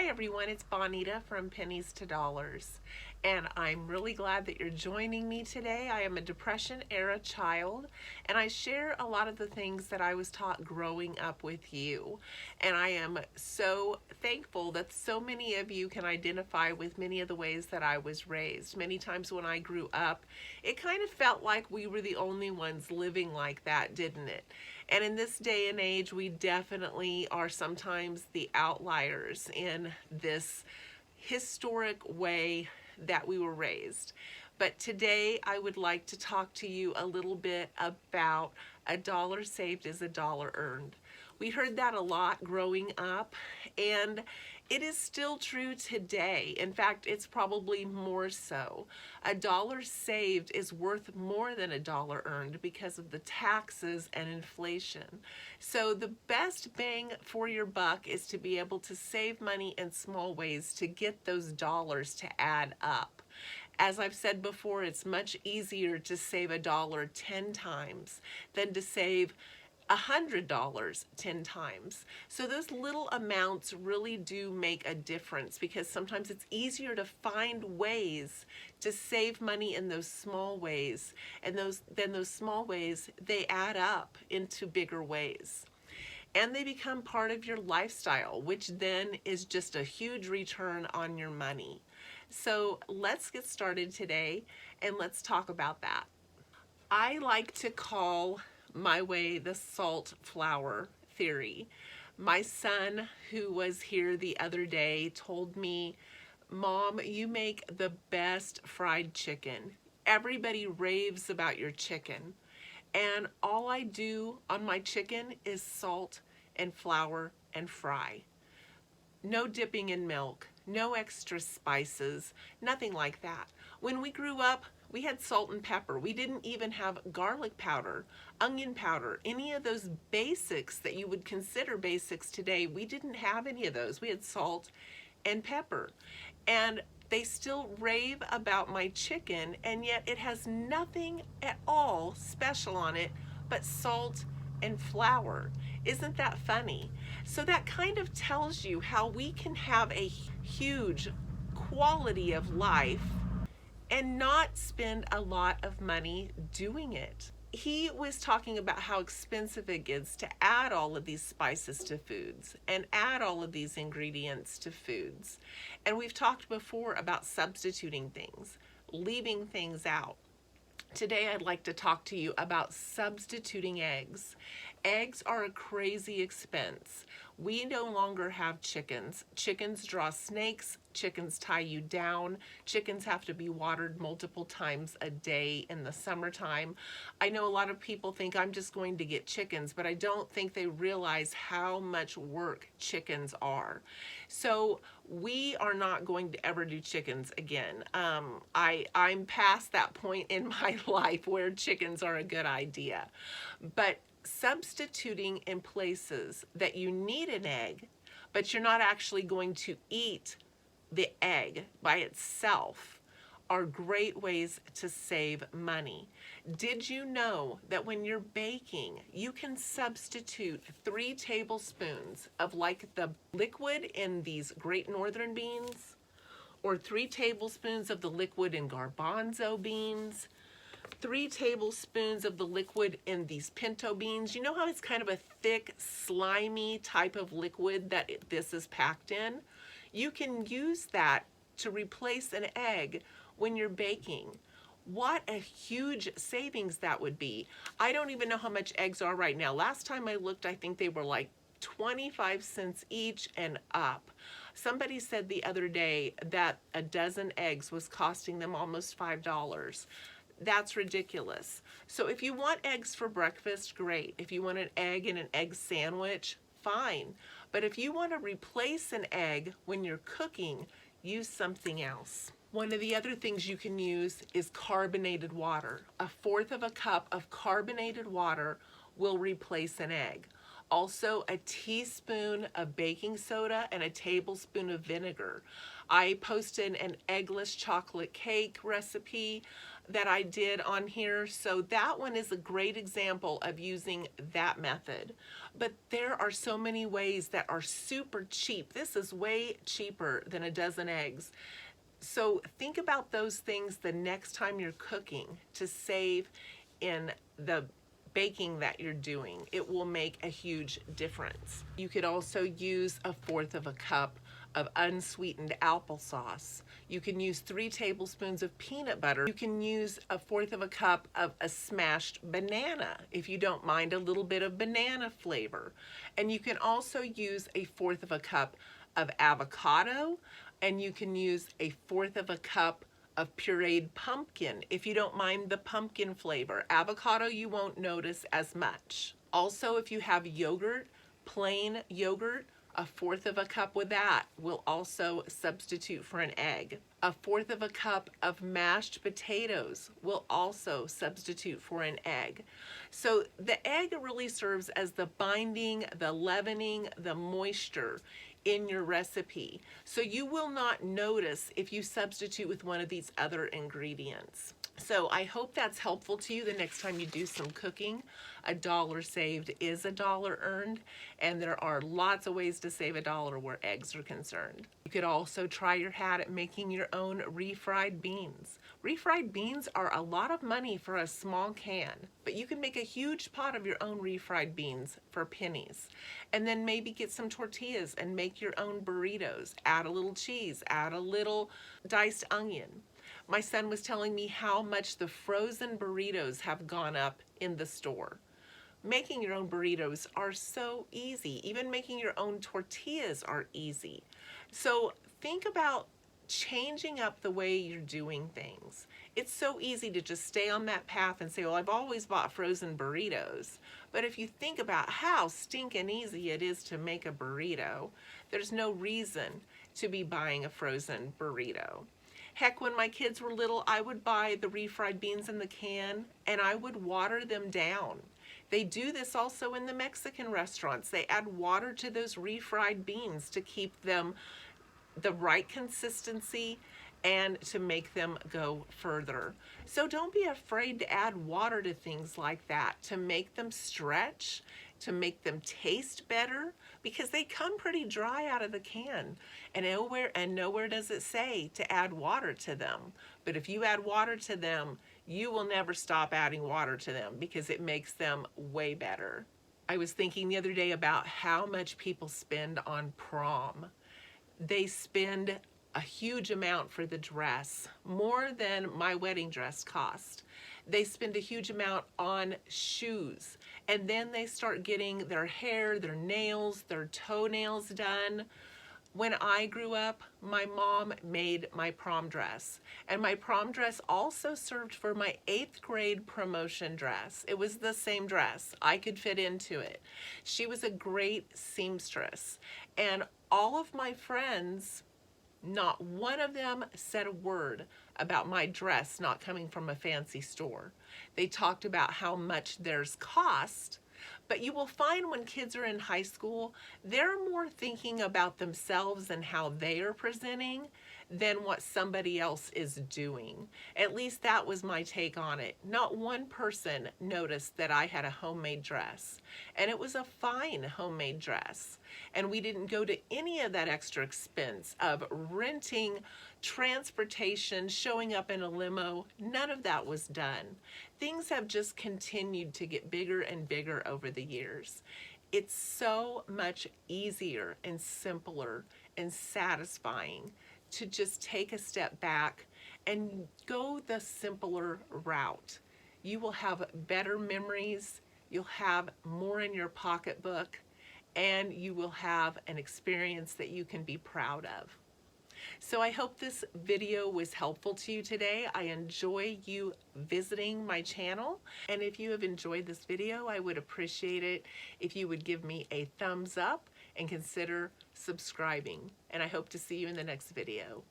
Hi everyone, it's Bonita from Pennies to Dollars, and I'm really glad that you're joining me today. I am a Depression era child, and I share a lot of the things that I was taught growing up with you. And I am so thankful that so many of you can identify with many of the ways that I was raised. Many times when I grew up, it kind of felt like we were the only ones living like that, didn't it? And in this day and age, we definitely are sometimes the outliers in this historic way that we were raised. But today I would like to talk to you a little bit about a dollar saved is a dollar earned. We heard that a lot growing up, and it is still true today. In fact, it's probably more so. A dollar saved is worth more than a dollar earned because of the taxes and inflation. So the best bang for your buck is to be able to save money in small ways to get those dollars to add up. As I've said before, it's much easier to save a dollar 10 times than to save $100 10 times. So those little amounts really do make a difference, because sometimes it's easier to find ways to save money in those small ways, and those small ways, they add up into bigger ways. And they become part of your lifestyle, which then is just a huge return on your money. So let's get started today and let's talk about that. I like to call my way the salt flour theory. My son, who was here the other day, told me, "Mom, you make the best fried chicken. Everybody raves about your chicken. And all I do on my chicken is salt and flour and fry. No dipping in milk, no extra spices, nothing like that." When we grew up, we had salt and pepper. We didn't even have garlic powder, onion powder, any of those basics that you would consider basics today. We didn't have any of those. We had salt and pepper. And they still rave about my chicken, and yet it has nothing at all special on it but salt and flour. Isn't that funny? So that kind of tells you how we can have a huge quality of life and not spend a lot of money doing it. He was talking about how expensive it gets to add all of these spices to foods and add all of these ingredients to foods. And we've talked before about substituting things, leaving things out. Today I'd like to talk to you about substituting eggs. Eggs are a crazy expense. We no longer have chickens. Chickens draw snakes. Chickens tie you down. Chickens have to be watered multiple times a day in the summertime. I know a lot of people think I'm just going to get chickens, but I don't think they realize how much work chickens are. So we are not going to ever do chickens again. I'm past that point in my life where chickens are a good idea. But substituting in places that you need an egg, but you're not actually going to eat the egg by itself, are great ways to save money. Did you know that when you're baking, you can substitute 3 tablespoons of like the liquid in these Great Northern beans, or 3 tablespoons of the liquid in garbanzo beans, 3 tablespoons of the liquid in these pinto beans. You know how it's kind of a thick, slimy type of liquid that this is packed in? You can use that to replace an egg when you're baking. What a huge savings that would be. I don't even know how much eggs are right now. Last time I looked, I think they were like 25 cents each and up. Somebody said the other day that a dozen eggs was costing them almost $5. That's ridiculous. So if you want eggs for breakfast, great. If you want an egg and an egg sandwich, fine. But if you want to replace an egg when you're cooking, use something else. One of the other things you can use is carbonated water. 1/4 of a cup of carbonated water will replace an egg. Also a teaspoon of baking soda and a tablespoon of vinegar. I posted an eggless chocolate cake recipe that I did on here, so that one is a great example of using that method. But there are so many ways that are super cheap. This is way cheaper than a dozen eggs. So think about those things the next time you're cooking to save in the baking that you're doing. It will make a huge difference. You could also use 1/4 of a cup of unsweetened applesauce. You can use 3 tablespoons of peanut butter. You can use 1/4 of a cup of a smashed banana if you don't mind a little bit of banana flavor. And you can also use 1/4 of a cup of avocado, and you can use 1/4 of a cup of pureed pumpkin if you don't mind the pumpkin flavor. Avocado you won't notice as much. Also, if you have yogurt, plain yogurt, 1/4 of a cup with that will also substitute for an egg. 1/4 of a cup of mashed potatoes will also substitute for an egg. So the egg really serves as the binding, the leavening, the moisture in your recipe. So you will not notice if you substitute with one of these other ingredients. So I hope that's helpful to you the next time you do some cooking. $1 saved is $1 earned, and there are lots of ways to save $1 where eggs are concerned. You could also try your hat at making your own refried beans. Refried beans are a lot of money for a small can, but you can make a huge pot of your own refried beans for pennies. And then maybe get some tortillas and make your own burritos. Add a little cheese, add a little diced onion. My son was telling me how much the frozen burritos have gone up in the store. Making your own burritos are so easy. Even making your own tortillas are easy. So think about changing up the way you're doing things. It's so easy to just stay on that path and say, well, I've always bought frozen burritos. But if you think about how stinking easy it is to make a burrito, there's no reason to be buying a frozen burrito. Heck, when my kids were little, I would buy the refried beans in the can and I would water them down. They do this also in the Mexican restaurants. They add water to those refried beans to keep them the right consistency and to make them go further. So don't be afraid to add water to things like that to make them stretch, to make them taste better, because they come pretty dry out of the can. And nowhere does it say to add water to them. But if you add water to them, you will never stop adding water to them because it makes them way better. I was thinking the other day about how much people spend on prom. They spend a huge amount for the dress, more than my wedding dress cost. They spend a huge amount on shoes, and then they start getting their hair, their nails, their toenails done. When I grew up, my mom made my prom dress, and my prom dress also served for my 8th grade promotion dress. It was the same dress. I could fit into it. She was a great seamstress, and all of my friends, not one of them said a word about my dress not coming from a fancy store. They talked about how much theirs cost, but you will find when kids are in high school, they're more thinking about themselves and how they are presenting than what somebody else is doing. At least that was my take on it. Not one person noticed that I had a homemade dress, and it was a fine homemade dress. And we didn't go to any of that extra expense of renting transportation, showing up in a limo. None of that was done. Things have just continued to get bigger and bigger over the years. It's so much easier and simpler and satisfying to just take a step back and go the simpler route. You will have better memories, you'll have more in your pocketbook, and you will have an experience that you can be proud of. So I hope this video was helpful to you today. I enjoy you visiting my channel. And if you have enjoyed this video, I would appreciate it if you would give me a thumbs up and consider subscribing. And I hope to see you in the next video.